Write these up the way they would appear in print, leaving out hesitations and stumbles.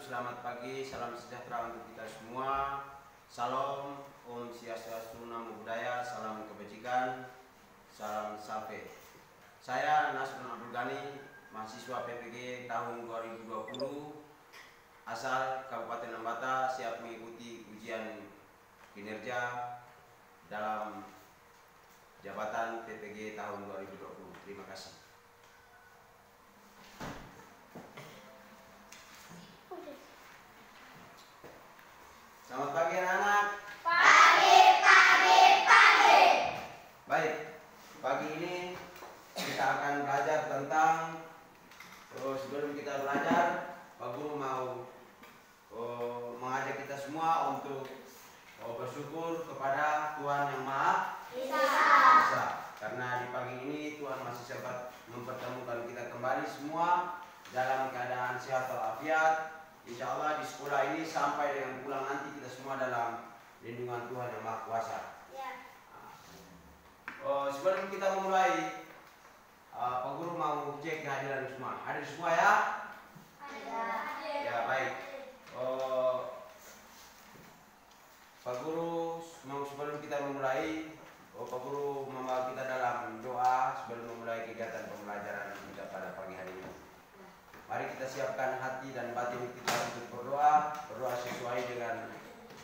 selamat pagi, salam sejahtera untuk kita semua. Salam, Om Swastiastu, Namo Buddhaya, salam kebajikan, salam sape. Saya Nasrun Abdul Ghani, mahasiswa PPG tahun 2020, asal Kabupaten Lembata, siap mengikuti ujian kinerja dalam jabatan PPG tahun 2020. Terima kasih. Selamat pagi anak-anak. Pagi. Baik, pagi ini kita akan belajar tentang, sebelum kita belajar, Pak Guru mau mengajak kita semua untuk bersyukur kepada Tuhan Yang Maha Esa. Karena di pagi ini Tuhan masih sempat mempertemukan kita kembali semua dalam keadaan sehat walafiat. Insya Allah di sekolah ini sampai dengan pulang nanti kita semua dalam lindungan Tuhan Yang Maha Kuasa. Ya. Sebelum kita memulai, Pak Guru mau cek kehadiran semua. Hadir semua ya? Ya baik. Pak Guru mau sebelum kita memulai, Pak Guru membawa kita dalam doa sebelum memulai kegiatan pembelajaran kita pada pagi hari ini. Mari kita siapkan hati dan batin kita untuk berdoa sesuai dengan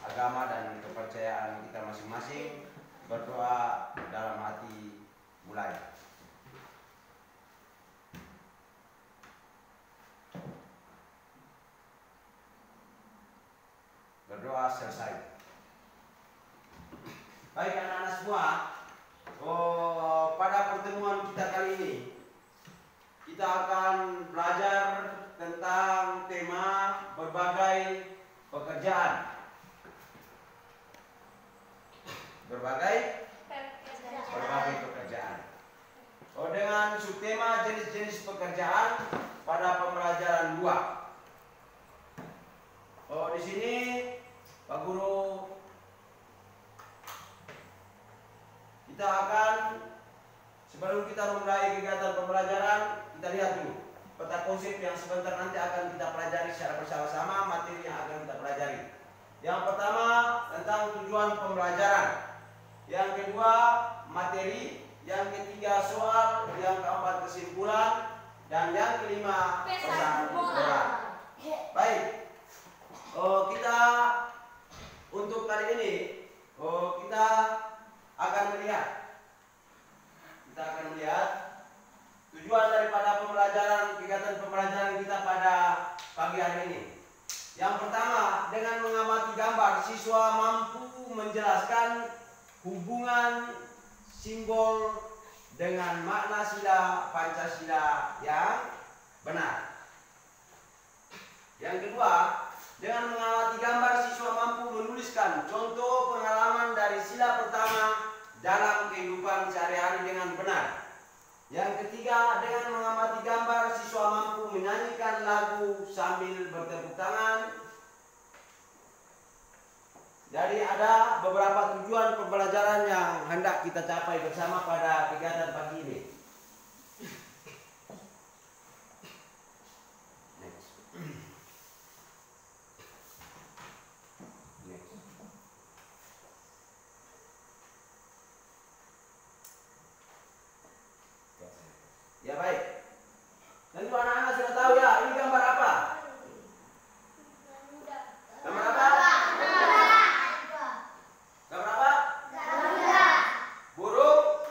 agama dan kepercayaan kita masing-masing. Berdoa dalam hati, mulai. Berdoa selesai. Baik anak-anak semua, pada pertemuan kita kali ini kita akan belajar tentang tema berbagai pekerjaan. Berbagai pekerjaan. Dengan subtema jenis-jenis pekerjaan pada pembelajaran 2. Di sini Pak Guru kita akan, sebelum kita memulai kegiatan pembelajaran, kita lihat dulu peta konsep yang sebentar nanti akan kita pelajari secara bersama-sama, materi yang akan kita pelajari. Yang pertama tentang tujuan pembelajaran, yang kedua materi, yang ketiga soal, yang keempat kesimpulan, dan yang kelima pesan moral. Baik, kita untuk kali ini kita akan melihat tujuan daripada kegiatan pembelajaran kita pada pagi hari ini. Yang pertama, dengan mengamati gambar, siswa mampu menjelaskan hubungan simbol dengan makna sila Pancasila yang benar. Yang kedua, dengan mengamati gambar, siswa mampu menuliskan contoh pengalaman dari sila pertama dalam kehidupan sehari-hari dengan benar. Yang ketiga, dengan mengamati gambar, siswa mampu menyanyikan lagu sambil bertepuk tangan. Jadi ada beberapa tujuan pembelajaran yang hendak kita capai bersama pada kegiatan pagi ini. Ya baik. Tentu anak-anak sudah tahu ya, ini gambar apa? Gambar apa? Gambar apa? Burung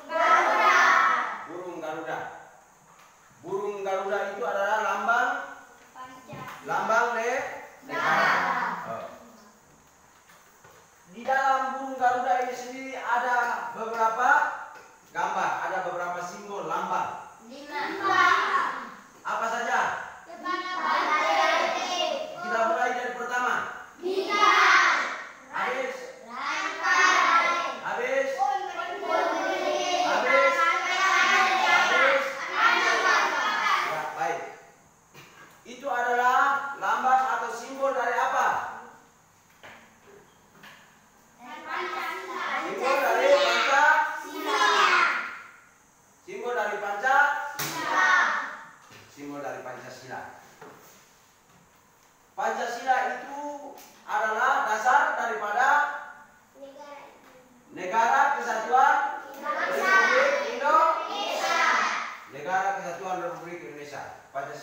Garuda. Burung Garuda itu adalah lambang negara. Di dalam burung Garuda ini sendiri ada beberapa gambar, ada beberapa simbol lambang. Apa saja? Kita mulai dari pertama. Habis. Ya, baik. Itu adalah lambang atau simbol dari apa? Simbol dari Pancasila.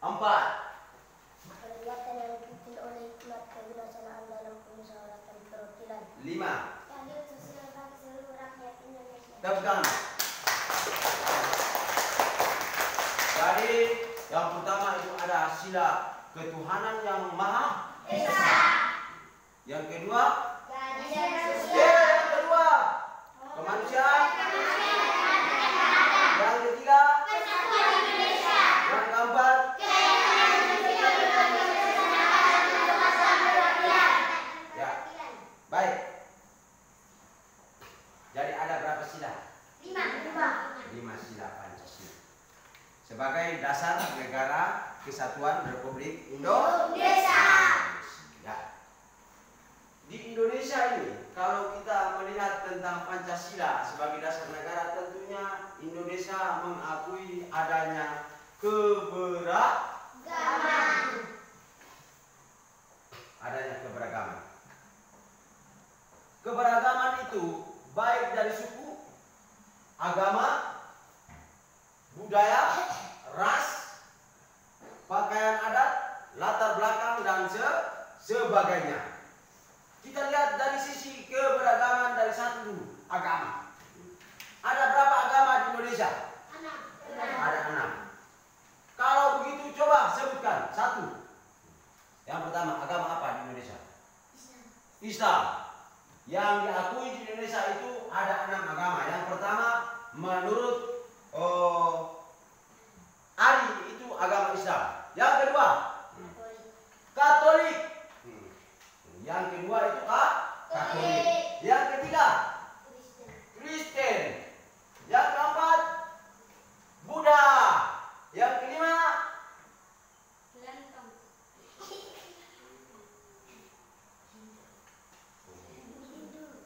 4. Kegiatan yang dipimpin oleh hikmat kebijaksanaan dalam kemusyawaratan perwakilan. 5. Keadilan sosial bagi seluruh rakyat Indonesia. Tepuk tangan. Jadi yang pertama itu ada sila ketuhanan yang Maha Esa. Yang kedua, Keadilan sosial. yang kedua, kemanusiaan. Yang ketiga, Persatuan Indonesia. yang keempat, ya, baik. Jadi ada berapa sila? 5 sila Pancasila. Sebagai dasar negara kesatuan Republik Indonesia. Ya. Di Indonesia ini, kalau kita melihat tentang Pancasila sebagai dasar negara, tentunya Indonesia mengakui adanya keberagaman. Keberagaman itu baik dari suku, agama, budaya, ras, pakaian adat, latar belakang, dan sebagainya. Kita lihat dari sisi keberagaman dari satu agama. Ada berapa agama di Indonesia? 6. Ada 6. Kalau begitu coba sebutkan 1. Yang pertama, agama apa di Indonesia? Islam. Yang diakui di Indonesia itu ada 6 agama. Yang pertama, menurut Ali itu agama Islam. Yang kedua, Katolik. Yang kedua itu Katolik. Yang ketiga, Kristen. Yang keempat, Buddha. Yang kelima,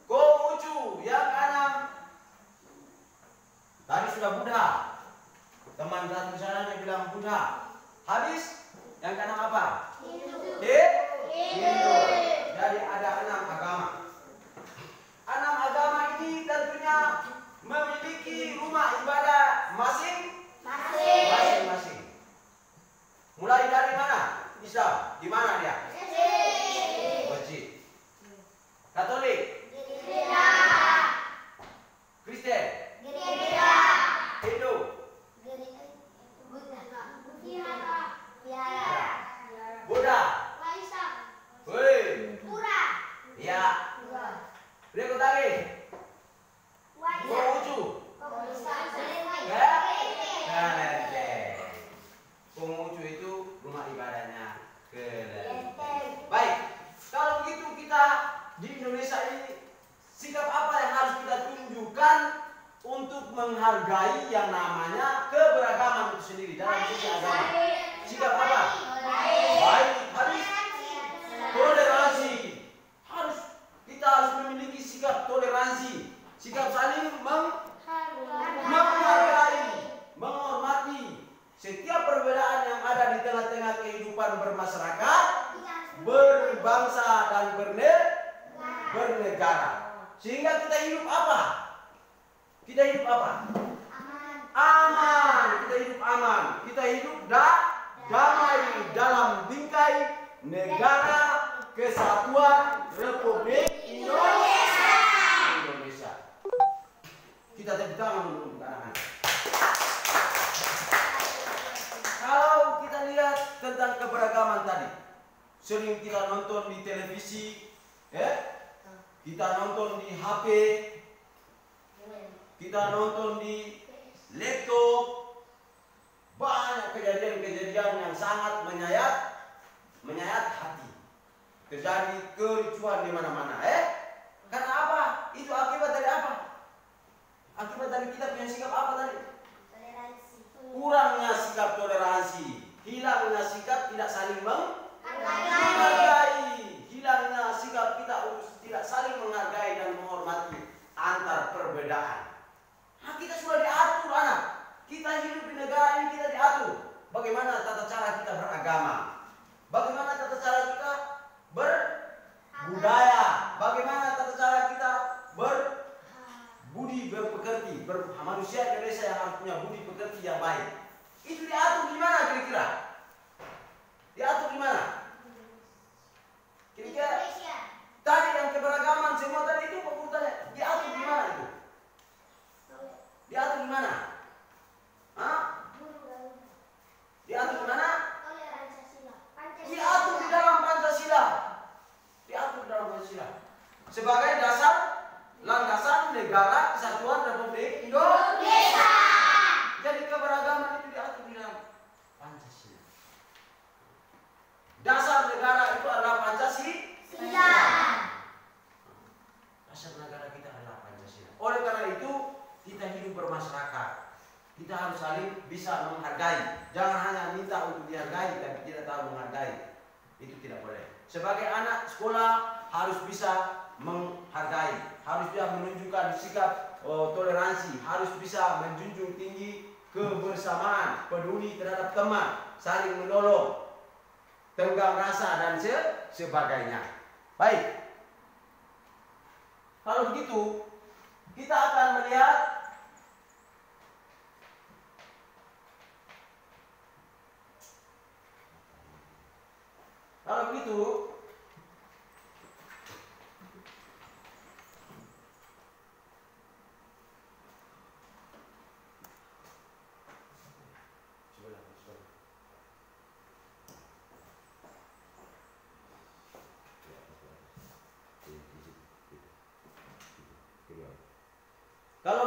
Konghucu. Yang keenam, tadi sudah Buddha. Teman satu sana dia bilang Buddha. Habis yang keenam apa? Hindu. Jadi ada 6 agama. 6 agama ini tentunya memiliki rumah ibadah masing-masing. Mulai dari mana? Islam. Di mana dia? Masjid. Katolik. Kristen. Hindu. Buddha. Woi. Ya. Berikut lagi. Konghucu. Konghucu itu rumah ibadahnya Kelenteng. Baik. Kalau begitu kita di Indonesia ini sikap apa yang harus kita tunjukkan untuk menghargai yang namanya keberagaman itu sendiri dalam sisi agama? Sikap apa? Baik. Habis toleransi. Kita harus memiliki sikap toleransi, sikap saling menghargai, menghormati setiap perbedaan yang ada di tengah-tengah kehidupan bermasyarakat, berbangsa dan bernegara. Sehingga kita hidup apa? Kita hidup apa? Aman. Kita hidup aman. Kita hidup damai dalam bingkai negara kesatuan Republik Indonesia. Kita tepuk tangan untuk anak-anak. Kalau kita lihat tentang keberagaman tadi, sering kita nonton di televisi, kita nonton di HP, kita nonton di laptop, banyak kejadian-kejadian yang sangat menyayat hati. Terjadi kericuhan di mana-mana, Karena apa? Itu akibat dari apa? Akibat dari kita punya sikap apa tadi? Toleransi. Kurangnya sikap toleransi, hilangnya sikap tidak saling menghargai, hilangnya sikap kita untuk tidak saling menghargai dan menghormati antar perbedaan. Kita ke desa yang harus punya budi pekerti yang baik. Itu diatur di mana kira-kira? Diatur di mana? Kira-kira tadi yang keberagaman semua tadi itu Pak Guru tanya, diatur di mana itu? Diatur di mana? Hah? Diatur di mana? Diatur di dalam Pancasila. Diatur di dalam Pancasila. Sebagai dasar landasan negara kesatuan Republik Indonesia. Jadi keberagaman itu diatur di dalam Pancasila. Dasar negara itu adalah Pancasila. Dasar negara kita adalah Pancasila. Oleh karena itu kita hidup bermasyarakat. Kita harus saling bisa menghargai. Jangan hanya minta untuk dihargai tapi tidak tahu menghargai. Itu tidak boleh. Sebagai anak sekolah harus bisa menghargai, harus bisa menunjukkan sikap toleransi, harus bisa menjunjung tinggi kebersamaan, peduli terhadap teman, saling menolong, tenggang rasa dan sebagainya. Baik. Kalau begitu, kita akan melihat kalau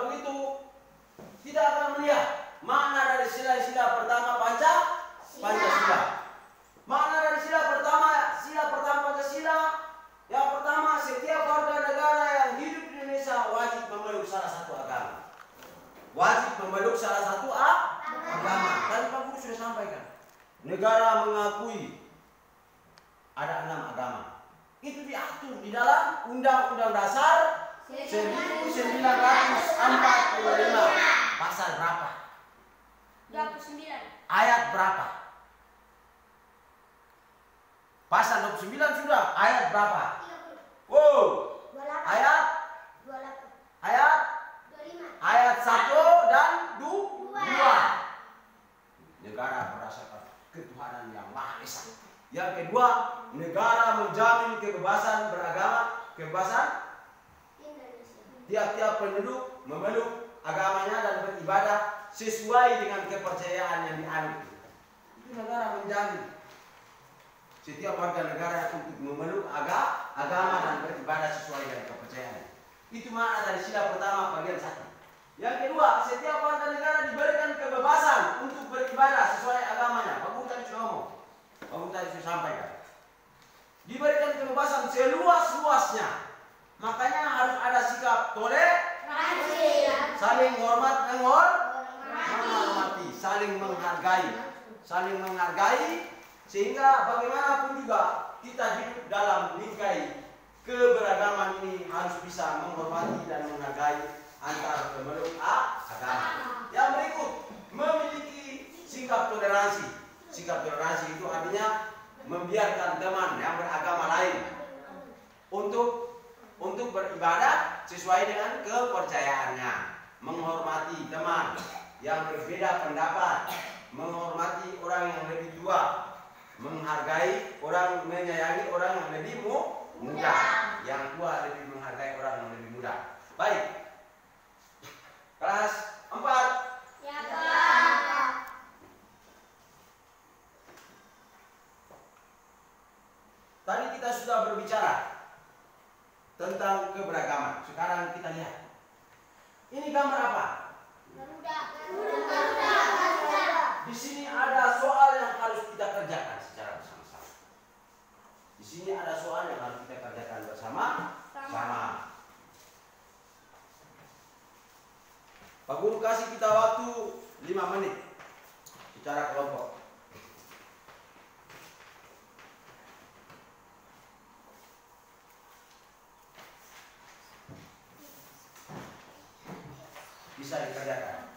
begitu kita akan melihat makna dari sila-sila pertama Pancasila. Makna dari sila pertama Pancasila, yang pertama, setiap warga negara yang hidup di Indonesia wajib memeluk salah satu agama. Wajib memeluk salah satu agama. Tadi Pak Guru sudah sampaikan. Negara mengakui ada 6 agama. Itu diatur di dalam Undang-Undang Dasar 1945. Pasal berapa? 29. Ayat berapa? Pasal 29 sudah. Ayat berapa? 30. Wow. 28. Ayat 28. Ayat 1 dan 2. 2. Negara berdasarkan ketuhanan yang Maha Esa. Yang kedua, negara menjamin kebebasan beragama, kebebasan tiap-tiap penduduk memeluk agamanya dan beribadah sesuai dengan kepercayaan yang dianut. Itu negara menjamin setiap warga negara untuk memeluk agama dan beribadah sesuai dengan kepercayaan. Itu makna dari sila pertama bagian 1. Yang kedua, setiap warga negara diberikan kebebasan untuk beribadah sesuai agamanya. Pak Guru tadi sudah ngomong. Pak Guru tadi sudah sampaikan. Diberikan kebebasan seluas-luasnya. Makanya harus ada sikap toleransi, saling menghormati, saling menghargai, sehingga bagaimanapun juga kita hidup dalam lingkai keberagaman ini harus bisa menghormati dan menghargai antar pemeluk agama. Yang berikut, memiliki sikap toleransi. Sikap toleransi itu artinya membiarkan teman yang beragama lain untuk beribadah sesuai dengan kepercayaannya, menghormati teman yang berbeda pendapat, menghormati orang yang lebih tua, menghargai orang, menyayangi orang yang lebih muda, yang tua lebih menghargai orang yang lebih muda. Baik. Kelas 4. Ya, Pak. Tadi kita sudah berbicara tentang keberagaman. Sekarang kita lihat. Ini gambar apa? Garuda. Di sini ada soal yang harus kita kerjakan secara bersama-sama. Di sini ada soal yang harus kita kerjakan bersama-sama. Pak Guru kasih kita waktu 5 menit secara kelompok. Bisa dikerjakan.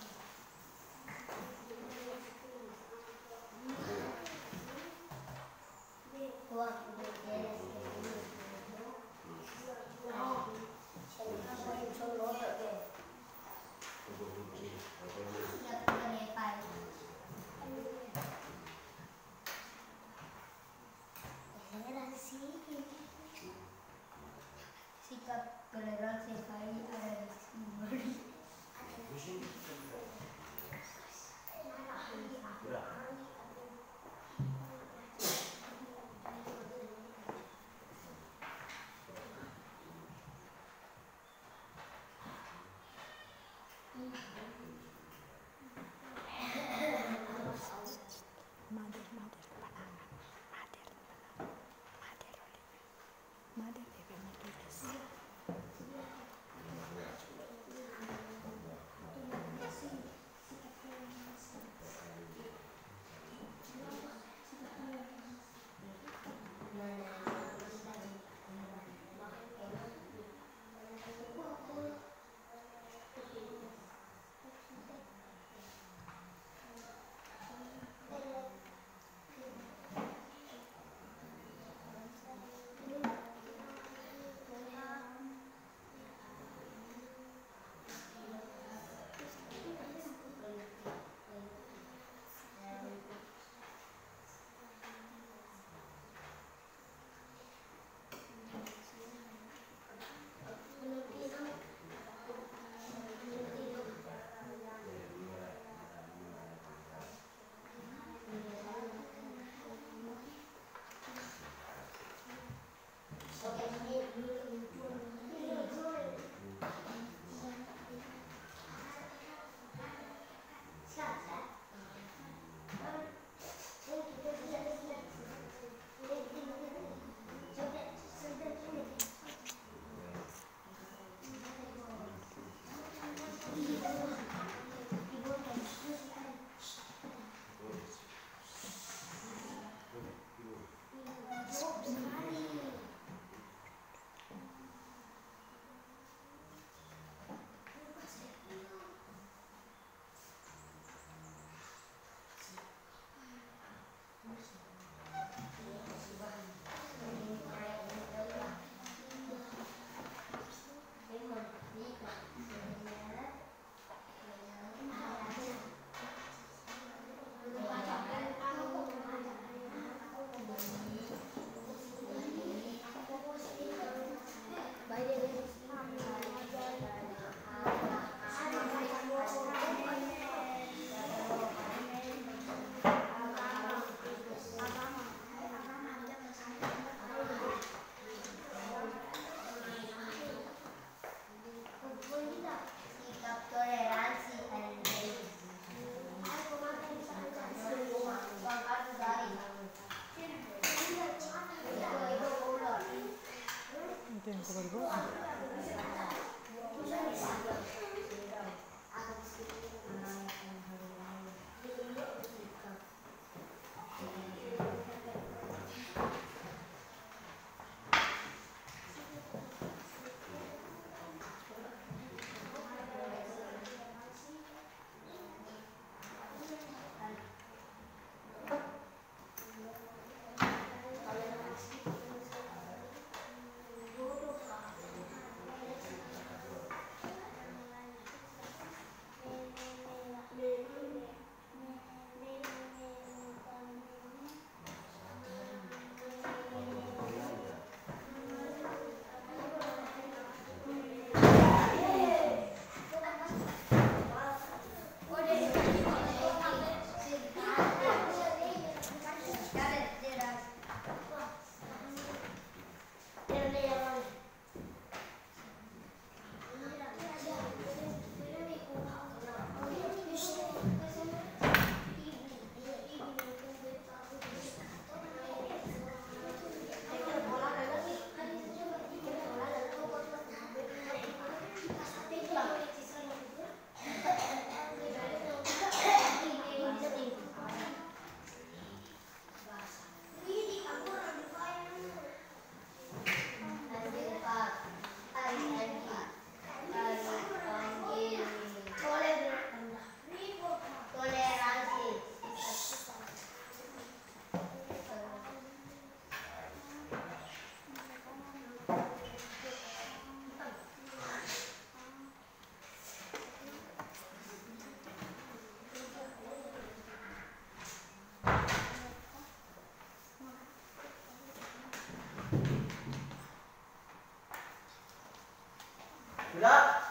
Sudah?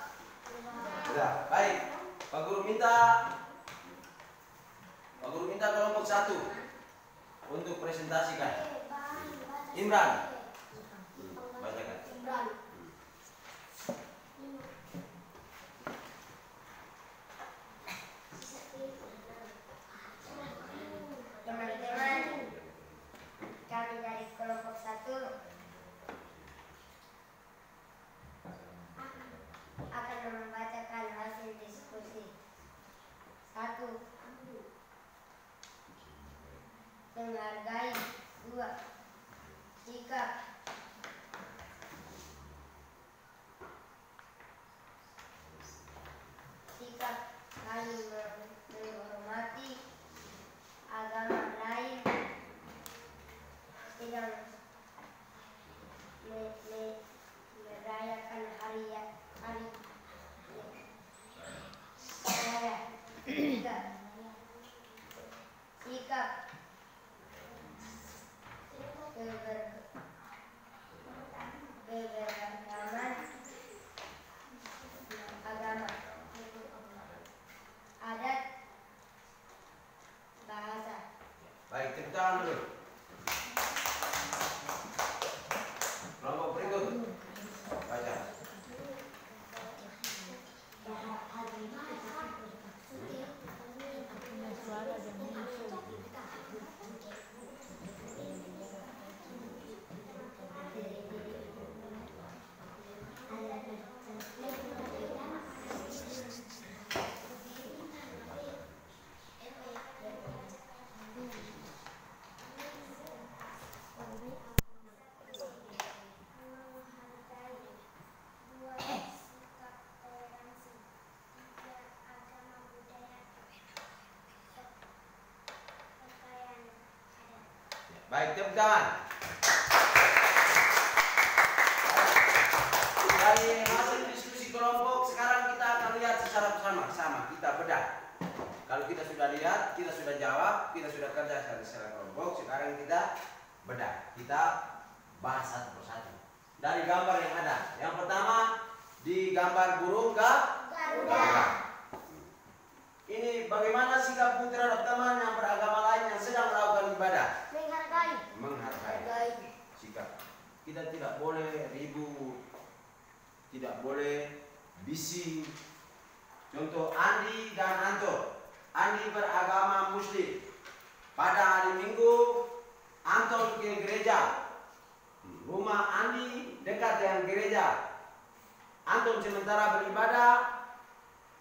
Sudah. Baik. Pak Guru minta kelompok 1 untuk presentasikan. Imran. Bacakan. Teman-teman, kami dari kelompok 1 akan membacakan hasil diskusi. 1. Menghargai. 2. Sikap. 3. Saling menghormati agama lain, sedang merayakan hari raya. 3. Sikap keberagaman agama, adat, bahasa. Baik, tepuk tangan dulu. Kelompok berikut. Baca. Baik, tepuk tangan. Dari hasil diskusi kelompok, sekarang kita akan lihat secara bersama-sama. Kita bedah. Kalau kita sudah lihat, kita sudah jawab, kita sudah kerja secara kelompok. Sekarang kita bedah. Kita bahas satu persatu. Dari gambar yang ada. Yang pertama, di gambar burung Garuda. Ini bagaimana sikap pun terhadap teman yang beragama lain yang sedang melakukan ibadah? Menghargai. Sikap. Kita tidak boleh ribut, tidak boleh bising. Contoh Andi dan Anton. Andi beragama Muslim. Pada hari Minggu, Anton ke gereja. Rumah Andi dekat dengan yang gereja. Antum sementara beribadah,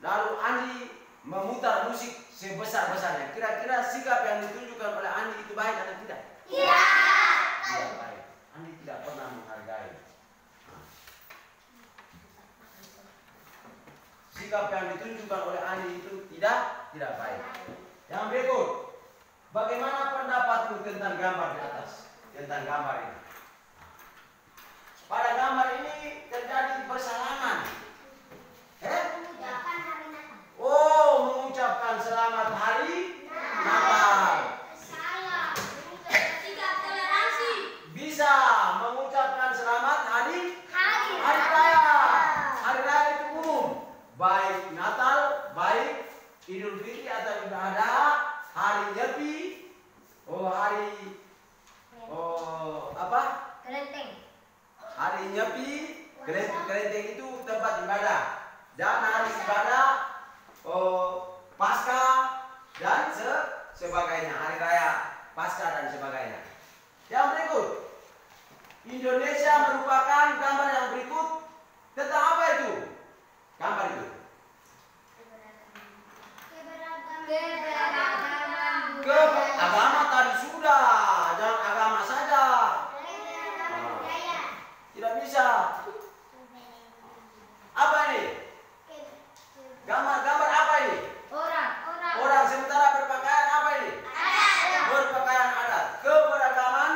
lalu Andi memutar musik sebesar-besarnya. Kira-kira sikap yang ditunjukkan oleh Andi itu baik atau tidak? Tidak baik. Andi tidak pernah menghargai. Sikap yang ditunjukkan oleh Andi itu tidak baik. Yang berikut, bagaimana pendapatmu tentang gambar di atas? Tentang gambar ini. Pada gambar ini terjadi bersalaman. Oh, mengucapkan selamat hari Natal. Bisa mengucapkan selamat hari raya. Hari raya itu umum. Baik Natal, baik Idul Fitri atau Idul Adha, hari Nyepi, hari Nyepi, kelenteng itu tempat ibadah. Dan hari ibadah, Paskah dan sebagainya, hari raya Paskah dan sebagainya. Yang berikut, Indonesia merupakan gambar yang berikut tentang apa itu? Gambar itu. Agama tadi sudah, jangan agama saja. Tidak bisa. Apa ini? Gambar apa ini? Orang sementara berpakaian apa ini? Berpakaian adat. Keberagaman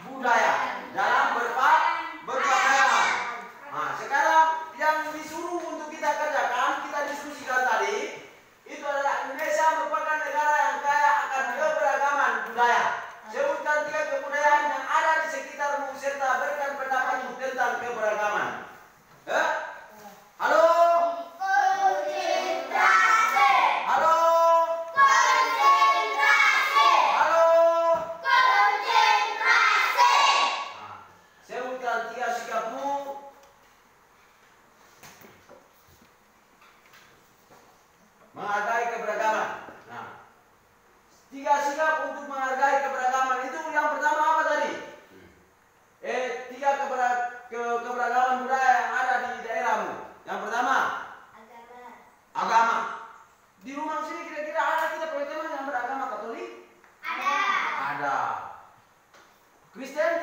budaya dalam berpakaian. Nah, sekarang yang disuruh untuk kita kerjakan, kita diskusikan tadi, itu adalah Indonesia merupakan negara yang kaya akan keberagaman budaya. Sebutkan 3 kebudayaan yang ada di sekitarmu serta berikan pendapatmu tentang keberagaman. Halo? Sebutkan 3 sikapmu. Menghargai keberagaman. Nah, 3 sikap untuk menghargai keberagaman itu yang pertama apa tadi? 3 keberagaman budaya yang ada di daerahmu. Yang pertama, agama. Di rumah sini kira-kira ada kita punya teman yang beragama Katolik? Ada. Kristen?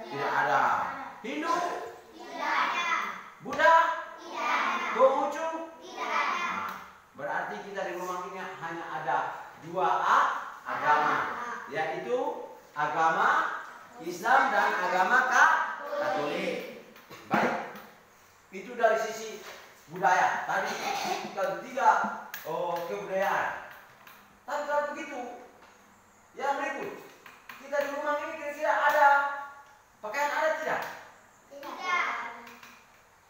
Tidak ada. Hindu? Buddha? Konghucu? Berarti kita di rumah ini hanya ada 2 agama, yaitu agama Islam dan agama Katolik. Baik, itu dari sisi budaya. Tadi kita 3 kebudayaan. Tapi kalau begitu, yang berikut, kita di rumah ini kira-kira ada pakaian adat tidak?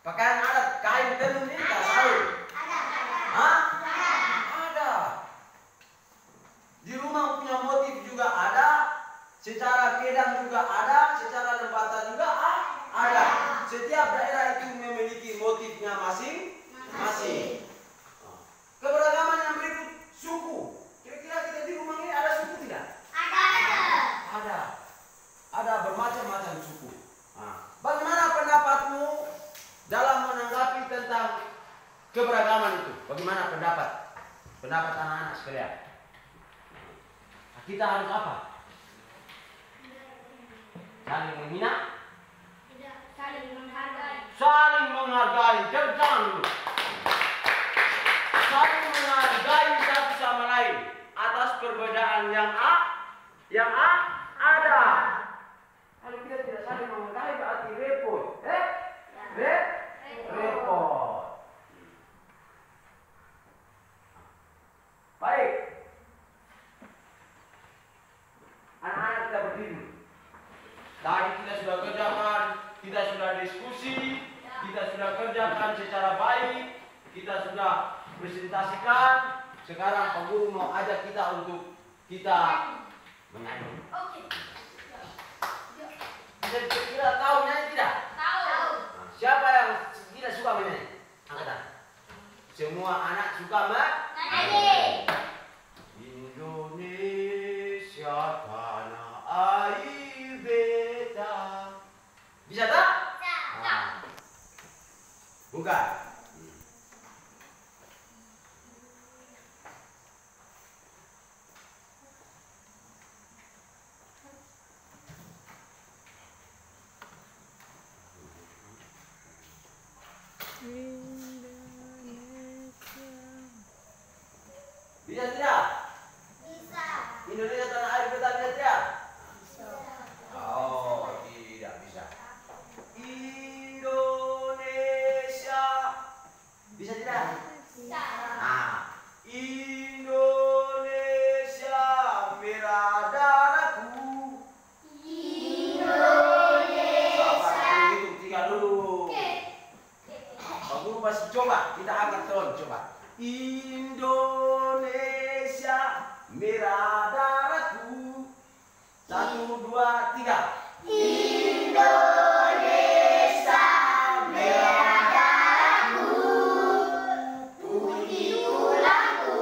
Pakaian adat kain tenun ini tak selalu. Ada. Di rumah punya motif juga ada, secara kedang juga ada, secara lembata juga ada. Setiap daerah itu memiliki motifnya masing-masing. Keberagaman yang berikut, suku. Kira-kira kita di rumah ini ada suku tidak? Ada. Ada bermacam-macam suku. Bagaimana pendapatmu dalam menanggapi tentang keberagaman itu? Bagaimana pendapat anak-anak sekalian? Kita harus apa? Saling menghina? Saling menghargai. Jangan dulu. Saling menghargai satu sama lain atas perbedaan yang ada. Kalau kita tidak saling menghargai berarti repot. Repot. Baik. Anak-anak kita berdiri. Tadi kita sudah kerjakan, kita sudah diskusi, kita sudah kerjakan secara baik, kita sudah presentasikan. Sekarang Pak Guru mau ajak kita untuk kita menyanyi. Kira-kira tahu nyanyi tidak? Tahu. Nah, siapa yang tidak suka menyanyi? Angkat. Semua anak suka menyanyi. Indonesia tanah air beta. Bisa tak? tunjukkan. Bisa tidak? Bisa. Indonesia tanah air kita bisa tidak? Bisa. Oh, tidak bisa. Indonesia bisa tidak? Bisa. Nah, Indonesia merah darahku. Indonesia. Hitung tiga dulu. Pak Guru pasti coba, kita angkat terus coba. Indonesia merah darahku. 1, 2, 3. Indonesia merah darahku, putih tulangku,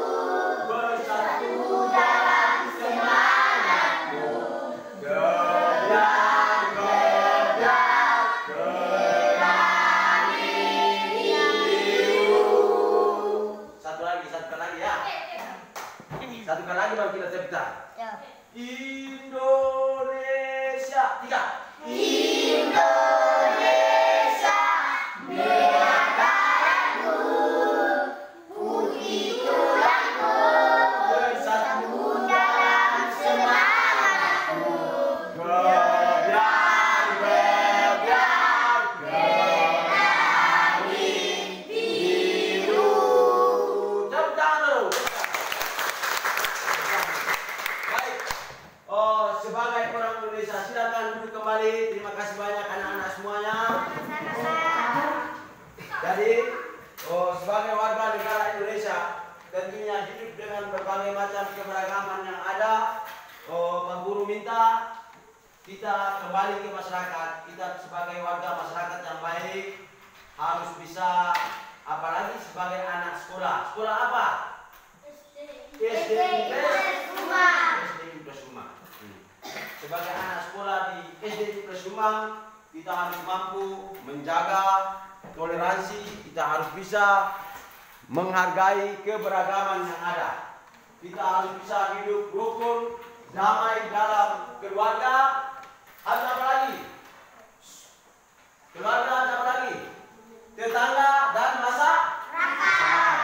bersatu dalam semangatku. Gebiar, gebiar, Berani biru. Satu lagi ya. Satu kali lagi baru kita tepuk. Ya. Indonesia 3. Indonesia merah darahku, putih tulangku, bersatu dalam semangatku. Gebiar, gebiar, Berani biru. Tepuk tangan dulu. Baik. Oh, sebagai orang Indonesia silakan duduk kembali. Terima kasih banyak anak-anak semuanya. Jadi, sebagai warga negara Indonesia tentunya hidup dengan berbagai macam keberagaman yang ada. Pak Guru minta kita kembali ke masyarakat. Kita sebagai warga masyarakat yang baik harus bisa, apalagi sebagai anak sekolah. Sekolah apa? SD Plus Rumah. Sebagai anak sekolah di SD Plus Rumah, kita harus mampu menjaga toleransi. Kita harus bisa menghargai keberagaman yang ada. Kita harus bisa hidup rukun, damai dalam keluarga. Harus apa lagi? Keluarga apa lagi? Tetangga dan masyarakat.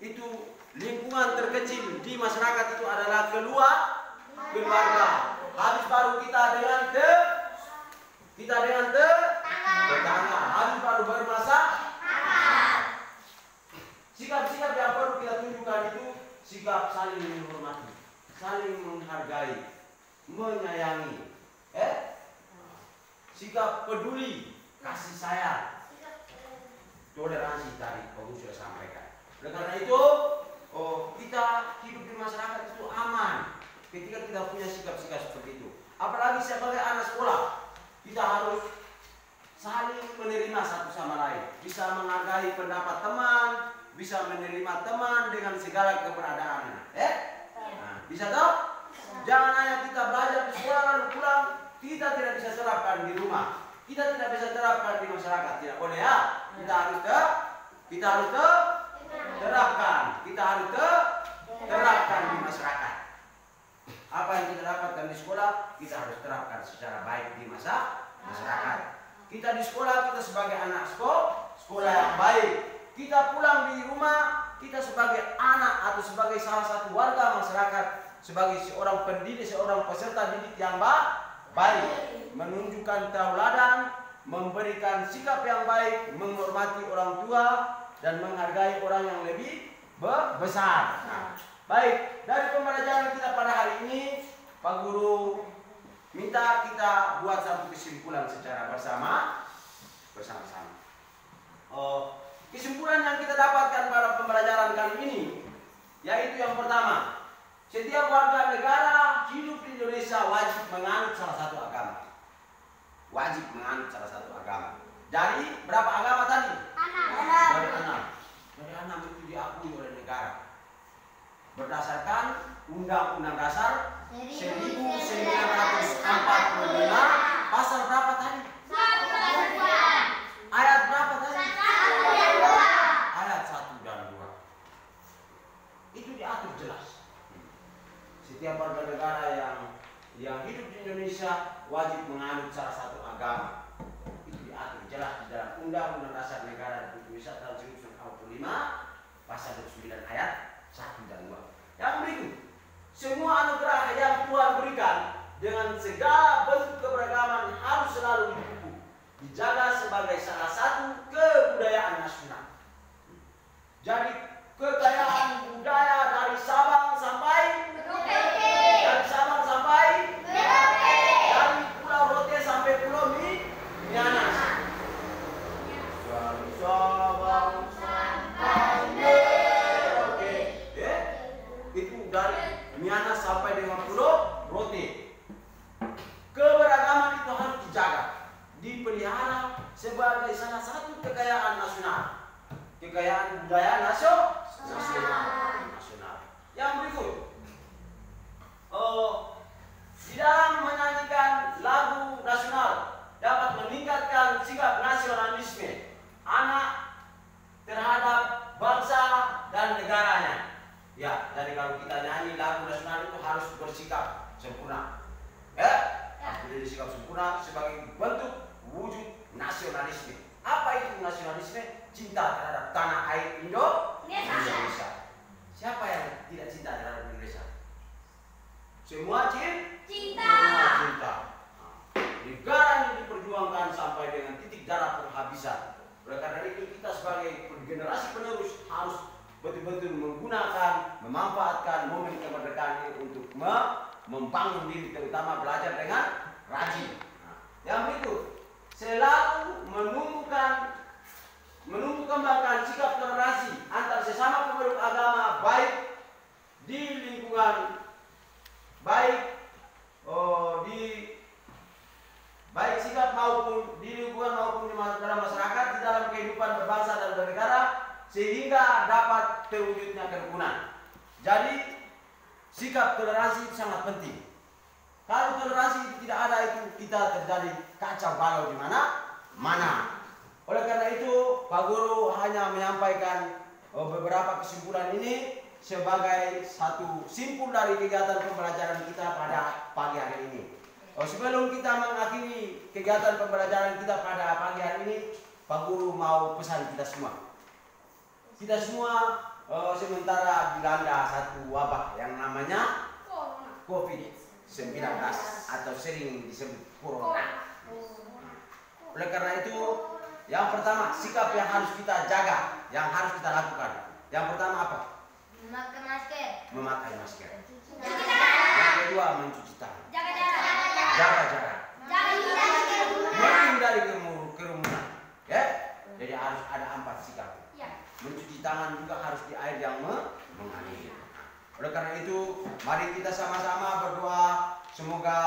Itu lingkungan terkecil di masyarakat itu adalah keluarga. Habis baru kita dengan tetangga. Habis baru bermasyarakat. Sikap-sikap yang perlu kita tunjukkan itu sikap saling menghormati, saling menghargai, menyayangi, sikap peduli, kasih sayang, toleransi tadi Pak Guru sudah sampaikan. Oleh karena itu, kita hidup di masyarakat itu aman ketika kita punya sikap-sikap seperti itu. Apalagi sebagai anak sekolah, kita harus saling menerima satu sama lain, bisa menghargai pendapat teman, bisa menerima teman dengan segala keberadaannya. Nah, bisa toh? Jangan hanya kita belajar di sekolah lalu pulang, kita tidak bisa terapkan di rumah, kita tidak bisa terapkan di masyarakat. Tidak boleh ya. Kita harus terapkan di masyarakat. Apa yang kita dapatkan di sekolah, kita harus terapkan secara baik di masyarakat. Kita di sekolah, kita sebagai anak sekolah yang baik. Kita pulang di rumah, kita sebagai anak atau sebagai salah satu warga masyarakat, sebagai seorang pendidik, seorang peserta didik yang baik, menunjukkan tauladan, memberikan sikap yang baik, menghormati orang tua, dan menghargai orang yang lebih besar. Nah, baik, dari pembelajaran kita pada hari ini, Pak Guru minta kita buat satu kesimpulan secara bersama-sama. Kesimpulan yang kita dapatkan pada pembelajaran kali ini, yaitu yang pertama, setiap warga negara hidup di Indonesia wajib menganut salah satu agama. Dari berapa agama tadi? Dari 6. Dari 6 itu diakui oleh negara. Berdasarkan Undang-Undang Dasar 1945 pasal berapa tadi? Ayat berapa tadi? itu diatur jelas. Setiap warga negara yang hidup di Indonesia wajib menganut salah satu agama. Itu diatur jelas di dalam Undang-Undang Dasar Negara Republik Indonesia tahun 1945 pasal 29 ayat 1 dan 2. Yang berikut, semua anugerah yang Tuhan berikan dengan segala bentuk keberagaman harus selalu dipupuk, dijaga sebagai salah satu kebudayaan nasional. Jadi kekayaan budaya dari Sabang sampai Merauke, dari Sabang sampai Merauke, dari Pulau Rote sampai Pulau Miangas. Dari Sabang sampai Merauke, itu dari Miangas sampai dengan Pulau Rote. Keberagaman itu harus dijaga, dipelihara sebagai salah satu kekayaan nasional. Kekayaan budaya nasional. Yang berikut, di dalam menyanyikan lagu nasional dapat meningkatkan sikap nasionalisme anak terhadap bangsa dan negaranya. Ya, jadi kalau kita nyanyi lagu nasional itu harus bersikap sempurna. Harus bersikap sempurna sebagai bentuk wujud nasionalisme. Apa itu nasionalisme? Cinta terhadap tanah air Indonesia. Siapa yang tidak cinta terhadap Indonesia? Semua cinta. Negara yang diperjuangkan sampai dengan titik darah penghabisan. Oleh karena itu kita sebagai generasi penerus harus betul-betul menggunakan, memanfaatkan momen kemerdekaan ini untuk membangun diri, terutama belajar dengan rajin. Yang berikut, selalu menumbuh kembangkan sikap toleransi antar sesama pemeluk agama, baik di lingkungan, baik sikap maupun di lingkungan maupun di dalam masyarakat, di dalam kehidupan berbangsa dan bernegara, sehingga dapat terwujudnya kerukunan. Jadi sikap toleransi itu sangat penting. Kalau toleransi itu tidak ada, itu kita terjadi kacau balau di mana. Oleh karena itu, Pak Guru hanya menyampaikan beberapa kesimpulan ini sebagai satu simpul dari kegiatan pembelajaran kita pada pagi hari ini. Sebelum kita mengakhiri kegiatan pembelajaran kita pada pagi hari ini, Pak Guru mau pesan kita semua. Kita semua sementara dilanda satu wabah yang namanya COVID-19 atau sering disebut corona. Oleh karena itu, yang pertama, sikap yang harus kita jaga, yang harus kita lakukan. Yang pertama apa? Memakai masker. Yang kedua, mencuci tangan. Jaga jarak. Menghindari kerumunan. Ya? Jadi harus ada 4 sikap. Mencuci tangan juga harus di air yang mengalir. Oleh karena itu, mari kita sama-sama berdoa semoga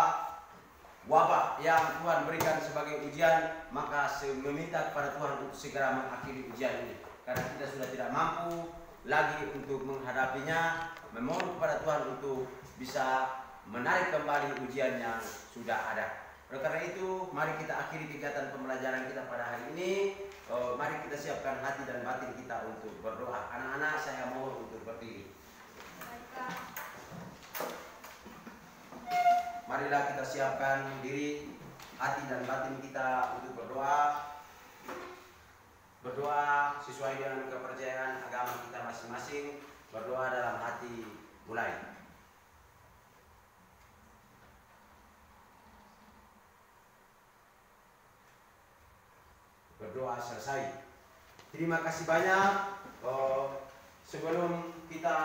wabah yang Tuhan berikan sebagai ujian, maka meminta kepada Tuhan untuk segera mengakhiri ujian ini. Karena kita sudah tidak mampu lagi untuk menghadapinya, memohon kepada Tuhan untuk bisa menarik kembali ujian yang sudah ada. Oleh karena itu, mari kita akhiri kegiatan pembelajaran kita pada hari ini. Mari kita siapkan hati dan batin kita untuk berdoa. Anak-anak, saya mohon untuk berdiri. Marilah kita siapkan diri, hati dan batin kita untuk berdoa. Berdoa sesuai dengan kepercayaan agama kita masing-masing. Berdoa dalam hati, mulai. Berdoa selesai. Terima kasih banyak. Sebelum kita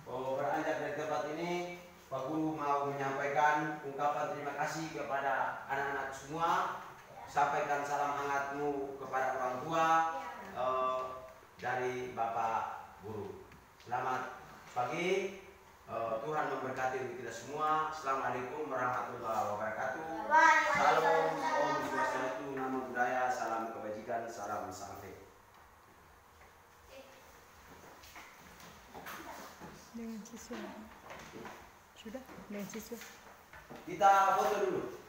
beranjak dari tempat ini, Pak Guru mau menyampaikan ungkapan terima kasih kepada anak-anak semua. Sampaikan salam hangatmu kepada orang tua dari Bapak Guru. Selamat pagi. Tuhan memberkati kita semua. Assalamualaikum warahmatullahi wabarakatuh. Salam Om Swastiastu, Namo Buddhaya, salam kebajikan, salam sampai. Dengan siswa. Sudah, dengan siswa. Kita foto dulu.